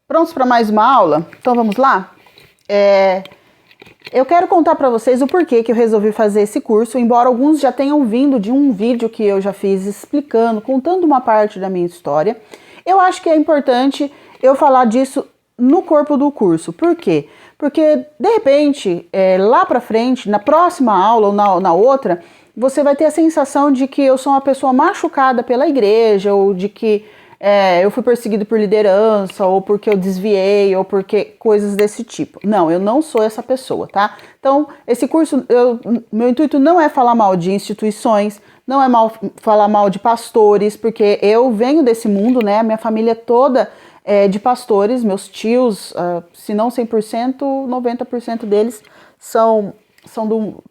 Prontos para mais uma aula? Então vamos lá? Eu quero contar para vocês o porquê que eu resolvi fazer esse curso, embora alguns já tenham vindo de um vídeo que eu já fiz explicando, contando uma parte da minha história. Eu acho que é importante eu falar disso no corpo do curso. Por quê? Porque, de repente, lá para frente, na próxima aula ou na outra, você vai ter a sensação de que eu sou uma pessoa machucada pela igreja, ou de que eu fui perseguido por liderança, ou porque eu desviei, ou porque coisas desse tipo. Não, eu não sou essa pessoa, tá? Então, esse curso, meu intuito não é falar mal de instituições, não é falar mal de pastores, porque eu venho desse mundo, né? Minha família toda é de pastores, meus tios, se não 100%, 90% deles são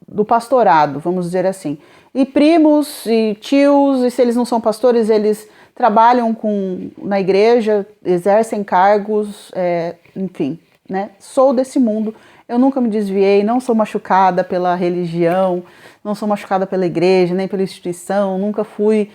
do pastorado, vamos dizer assim. E primos e tios, e se eles não são pastores, eles trabalham na igreja, exercem cargos, enfim, né? Sou desse mundo, eu nunca me desviei, não sou machucada pela religião, não sou machucada pela igreja, nem pela instituição, nunca fui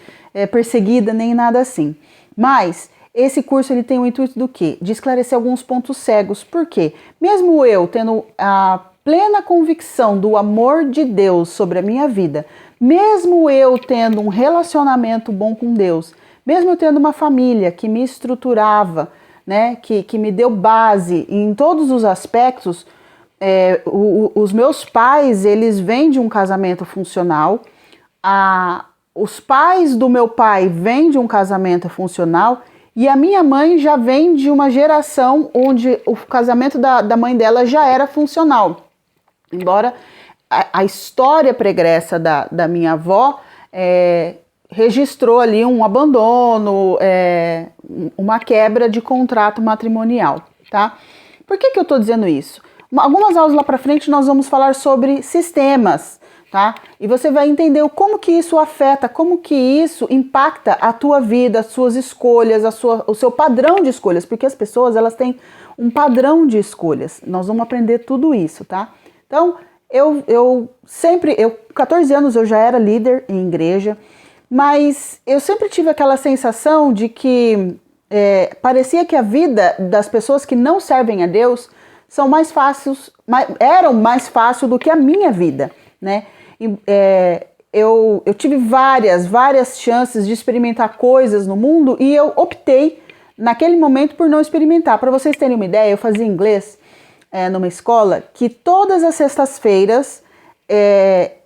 perseguida, nem nada assim. Mas esse curso ele tem o intuito do quê? De esclarecer alguns pontos cegos. Por quê? Mesmo eu tendo a plena convicção do amor de Deus sobre a minha vida, mesmo eu tendo um relacionamento bom com Deus, mesmo eu tendo uma família que me estruturava, né, que me deu base em todos os aspectos, os meus pais, eles vêm de um casamento funcional, os pais do meu pai vêm de um casamento funcional, e a minha mãe já vem de uma geração onde o casamento da mãe dela já era funcional. Embora a história pregressa da minha avó registrou ali um abandono, uma quebra de contrato matrimonial, tá? Por que eu tô dizendo isso? Algumas aulas lá pra frente nós vamos falar sobre sistemas, tá? E você vai entender como que isso afeta, como que isso impacta a tua vida, as suas escolhas, o seu padrão de escolhas, porque as pessoas, elas têm um padrão de escolhas. Nós vamos aprender tudo isso, tá? Então, eu 14 anos eu já era líder em igreja, mas eu sempre tive aquela sensação de que parecia que a vida das pessoas que não servem a Deus eram mais fáceis do que a minha vida, né? Eu tive várias chances de experimentar coisas no mundo e eu optei naquele momento por não experimentar. Para vocês terem uma ideia, eu fazia inglês numa escola que todas as sextas-feiras,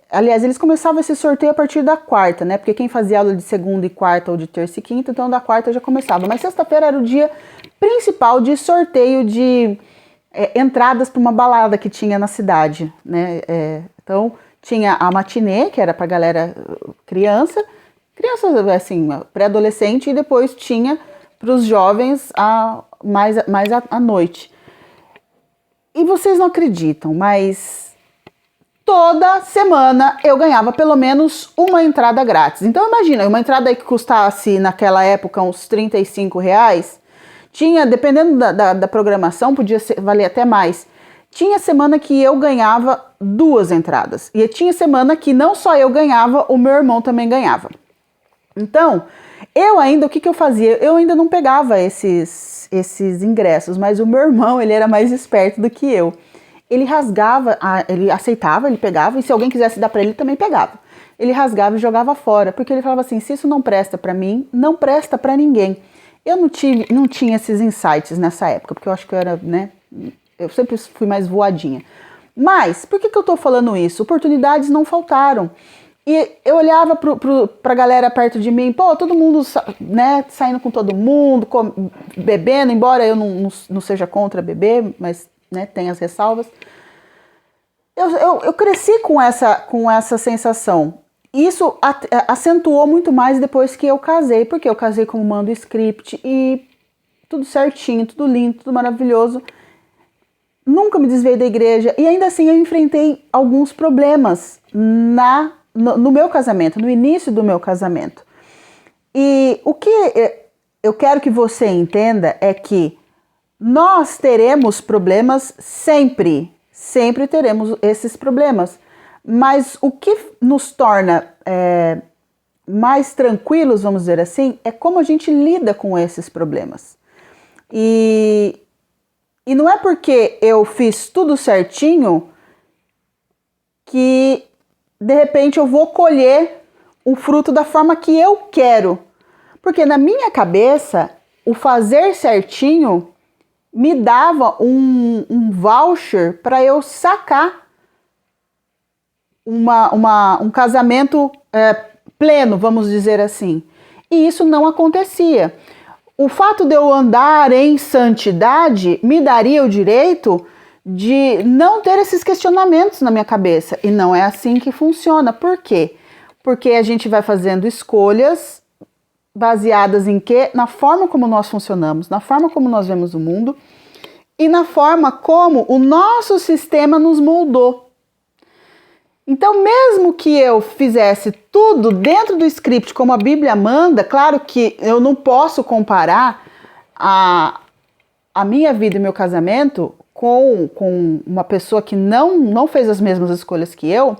aliás, eles começavam esse sorteio a partir da quarta, né? Porque quem fazia aula de segunda e quarta ou de terça e quinta, então da quarta já começava. Mas sexta-feira era o dia principal de sorteio de entradas para uma balada que tinha na cidade, né? Então tinha a matinê, que era para galera criança assim, pré-adolescente, e depois tinha para os jovens mais à noite. E vocês não acreditam, mas toda semana eu ganhava pelo menos uma entrada grátis. Então imagina, uma entrada que custasse naquela época uns R$35, tinha, dependendo da programação, podia valer até mais. Tinha semana que eu ganhava 2 entradas. E tinha semana que não só eu ganhava, o meu irmão também ganhava. Então, o que eu fazia? Eu ainda não pegava esses ingressos, mas o meu irmão, ele era mais esperto do que eu. Ele rasgava, ele aceitava, ele pegava, e se alguém quisesse dar para ele, também pegava. Ele rasgava e jogava fora, porque ele falava assim, se isso não presta para mim, não presta para ninguém. Eu não tinha esses insights nessa época, porque eu acho que eu era, né, eu sempre fui mais voadinha. Mas, por que eu tô falando isso? Oportunidades não faltaram. E eu olhava pra galera perto de mim, todo mundo, né, saindo com todo mundo, bebendo, embora eu não seja contra beber, mas, né, tem as ressalvas. Eu cresci com essa sensação. Isso acentuou muito mais depois que eu casei, porque eu casei com o Mando Script e tudo certinho, tudo lindo, tudo maravilhoso. Nunca me desviei da igreja e ainda assim eu enfrentei alguns problemas no meu casamento, no início do meu casamento. E o que eu quero que você entenda é que nós teremos problemas sempre teremos esses problemas. Mas o que nos torna mais tranquilos, vamos dizer assim, é como a gente lida com esses problemas. E E não é porque eu fiz tudo certinho que de repente eu vou colher o fruto da forma que eu quero. Porque na minha cabeça, o fazer certinho me dava um voucher para eu sacar um casamento pleno, vamos dizer assim. E isso não acontecia. O fato de eu andar em santidade me daria o direito de não ter esses questionamentos na minha cabeça. E não é assim que funciona. Por quê? Porque a gente vai fazendo escolhas baseadas em quê? Na forma como nós funcionamos, na forma como nós vemos o mundo e na forma como o nosso sistema nos moldou. Então, mesmo que eu fizesse tudo dentro do script como a Bíblia manda, claro que eu não posso comparar a minha vida e meu casamento com uma pessoa que não fez as mesmas escolhas que eu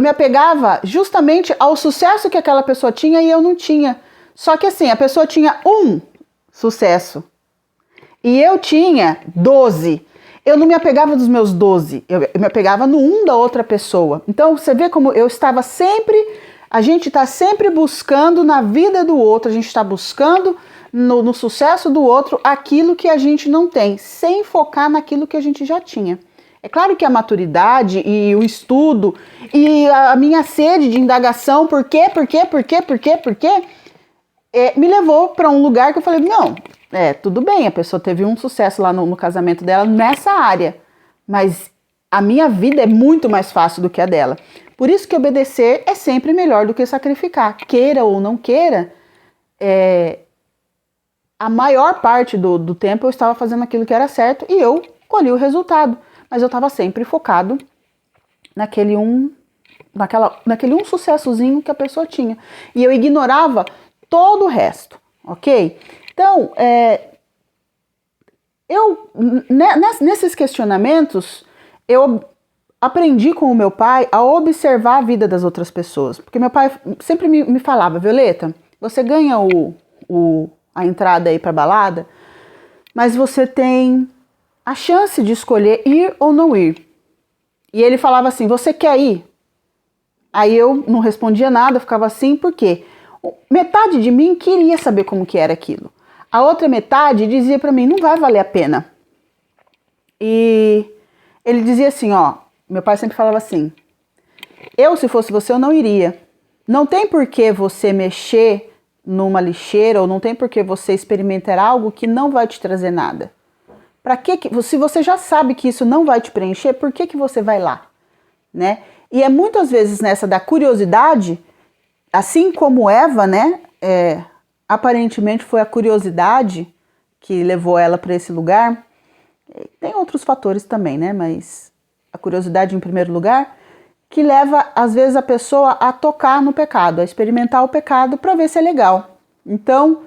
me apegava justamente ao sucesso que aquela pessoa tinha e eu não tinha. Só que assim, a pessoa tinha um sucesso e eu tinha 12. Eu não me apegava dos meus 12, eu me apegava no um da outra pessoa. Então você vê como eu estava sempre, a gente está sempre buscando na vida do outro, a gente está buscando no sucesso do outro aquilo que a gente não tem, sem focar naquilo que a gente já tinha. É claro que a maturidade e o estudo e a minha sede de indagação, por quê, me levou para um lugar que eu falei, não, tudo bem, a pessoa teve um sucesso lá no casamento dela nessa área, mas a minha vida é muito mais fácil do que a dela. Por isso que obedecer é sempre melhor do que sacrificar. Queira ou não queira, a maior parte do tempo eu estava fazendo aquilo que era certo e eu colhi o resultado. Mas eu estava sempre focado naquele um sucessozinho que a pessoa tinha. E eu ignorava todo o resto, ok? Então, nesses questionamentos, eu aprendi com o meu pai a observar a vida das outras pessoas. Porque meu pai sempre me falava, Violeta, você ganha a entrada aí pra balada, mas você tem a chance de escolher ir ou não ir. E ele falava assim, você quer ir? Aí eu não respondia nada, ficava assim, por quê? Metade de mim queria saber como que era aquilo. A outra metade dizia para mim, não vai valer a pena. E ele dizia assim, meu pai sempre falava assim, se fosse você, eu não iria. Não tem por que você mexer numa lixeira ou não tem por que você experimentar algo que não vai te trazer nada. Para que se você já sabe que isso não vai te preencher, por que você vai lá, né? E é muitas vezes nessa da curiosidade, assim como Eva, né? Aparentemente foi a curiosidade que levou ela para esse lugar. Tem outros fatores também, né? Mas a curiosidade em primeiro lugar, que leva às vezes a pessoa a tocar no pecado, a experimentar o pecado para ver se é legal. Então,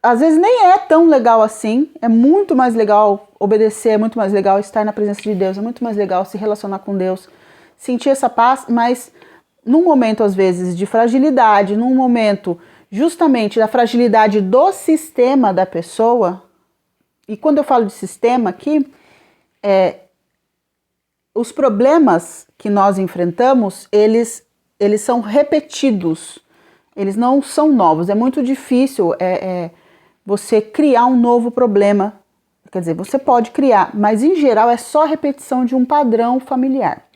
às vezes nem é tão legal assim, é muito mais legal obedecer, é muito mais legal estar na presença de Deus, é muito mais legal se relacionar com Deus, sentir essa paz, mas num momento às vezes de fragilidade, num momento justamente da fragilidade do sistema da pessoa, e quando eu falo de sistema aqui, os problemas que nós enfrentamos, eles são repetidos, eles não são novos, é muito difícil você criar um novo problema. Quer dizer, você pode criar, mas em geral é só repetição de um padrão familiar.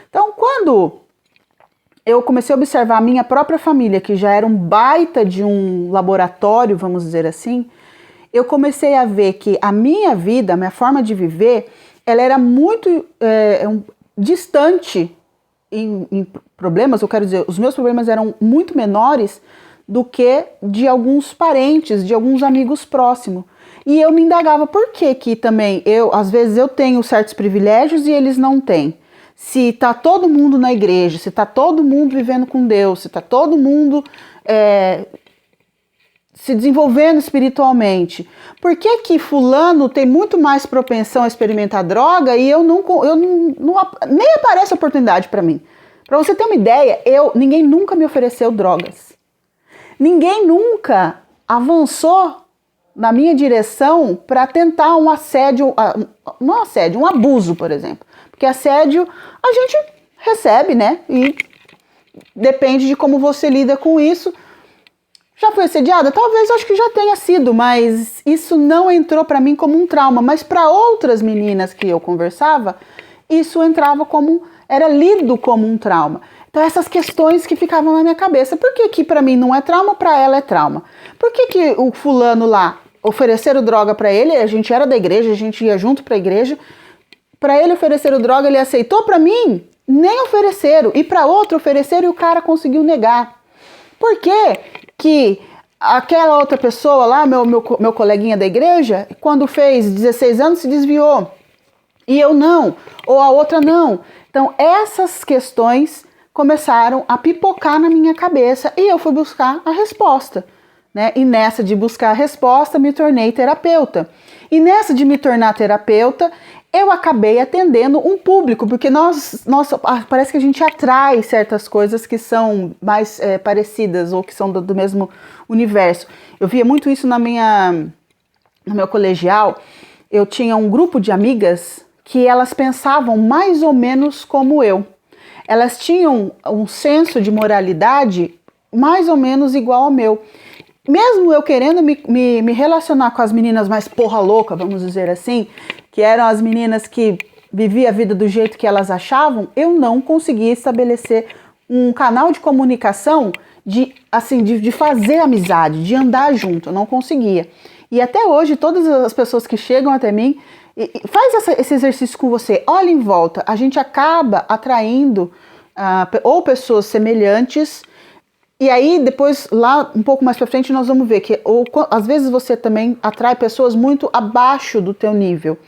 Então, quando eu comecei a observar a minha própria família, que já era um baita de um laboratório, vamos dizer assim, eu comecei a ver que a minha vida, a minha forma de viver, ela era muito distante em problemas, eu quero dizer, os meus problemas eram muito menores do que de alguns parentes, de alguns amigos próximos. E eu me indagava por que também às vezes eu tenho certos privilégios e eles não têm. Se tá todo mundo na igreja, se tá todo mundo vivendo com Deus, se tá todo mundo se desenvolvendo espiritualmente, por que fulano tem muito mais propensão a experimentar droga e nem aparece oportunidade para mim? Para você ter uma ideia, ninguém nunca me ofereceu drogas. Ninguém nunca avançou na minha direção para tentar um assédio, não assédio, um abuso, por exemplo. Porque assédio a gente recebe, né? E depende de como você lida com isso. Já foi assediada? Talvez, acho que já tenha sido, mas isso não entrou para mim como um trauma. Mas para outras meninas que eu conversava, isso entrava como, era lido como um trauma. Então essas questões que ficavam na minha cabeça. Por que para mim não é trauma, para ela é trauma? Por que o fulano lá ofereceram droga para ele? A gente era da igreja, a gente ia junto para a igreja. Para ele ofereceram droga, ele aceitou, para mim nem ofereceram. E para outro ofereceram e o cara conseguiu negar. Por quê? Que aquela outra pessoa lá, meu coleguinha da igreja, quando fez 16 anos se desviou. E eu não, ou a outra não. Então essas questões começaram a pipocar na minha cabeça e eu fui buscar a resposta, né? E nessa de buscar a resposta me tornei terapeuta. E nessa de me tornar terapeuta, eu acabei atendendo um público, porque parece que a gente atrai certas coisas que são mais parecidas ou que são do mesmo universo. Eu via muito isso no meu colegial. Eu tinha um grupo de amigas que elas pensavam mais ou menos como eu. Elas tinham um senso de moralidade mais ou menos igual ao meu. Mesmo eu querendo me relacionar com as meninas mais porra louca, vamos dizer assim, que eram as meninas que viviam a vida do jeito que elas achavam, eu não conseguia estabelecer um canal de comunicação de fazer amizade, de andar junto, eu não conseguia. E até hoje, todas as pessoas que chegam até mim, faz esse exercício com você, olha em volta, a gente acaba atraindo ou pessoas semelhantes. E aí, depois, lá um pouco mais pra frente, nós vamos ver que às vezes você também atrai pessoas muito abaixo do teu nível.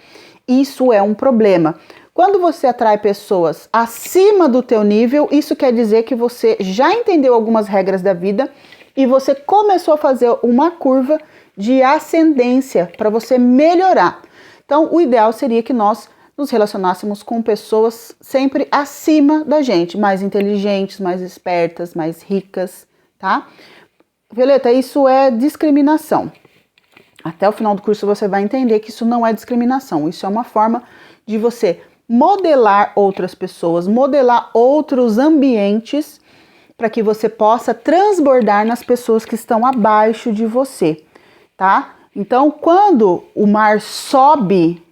Isso é um problema. Quando você atrai pessoas acima do teu nível, isso quer dizer que você já entendeu algumas regras da vida e você começou a fazer uma curva de ascendência para você melhorar. Então, o ideal seria que nós nos relacionássemos com pessoas sempre acima da gente, mais inteligentes, mais espertas, mais ricas, tá? Violeta, isso é discriminação. Até o final do curso você vai entender que isso não é discriminação, isso é uma forma de você modelar outras pessoas, modelar outros ambientes para que você possa transbordar nas pessoas que estão abaixo de você, tá? Então, quando o mar sobe,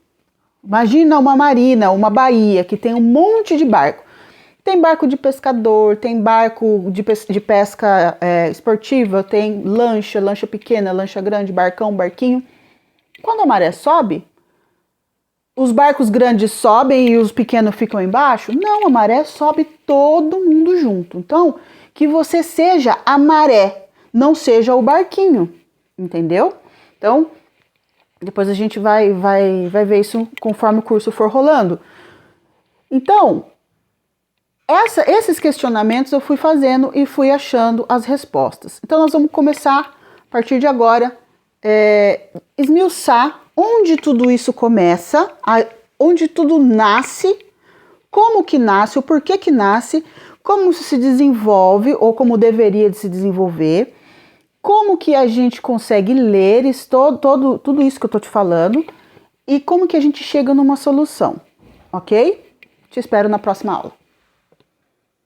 imagina uma marina, uma baía que tem um monte de barco. Tem barco de pescador, tem barco de pesca esportiva, tem lancha pequena, lancha grande, barcão, barquinho. Quando a maré sobe, os barcos grandes sobem e os pequenos ficam embaixo? Não, a maré sobe todo mundo junto. Então, que você seja a maré, não seja o barquinho, entendeu? Então, depois a gente vai ver isso conforme o curso for rolando. Então, esses questionamentos eu fui fazendo e fui achando as respostas. Então, nós vamos começar, a partir de agora, esmiuçar onde tudo isso começa, onde tudo nasce, como que nasce, o porquê que nasce, como isso se desenvolve ou como deveria de se desenvolver, como que a gente consegue ler tudo isso que eu estou te falando e como que a gente chega numa solução, ok? Te espero na próxima aula.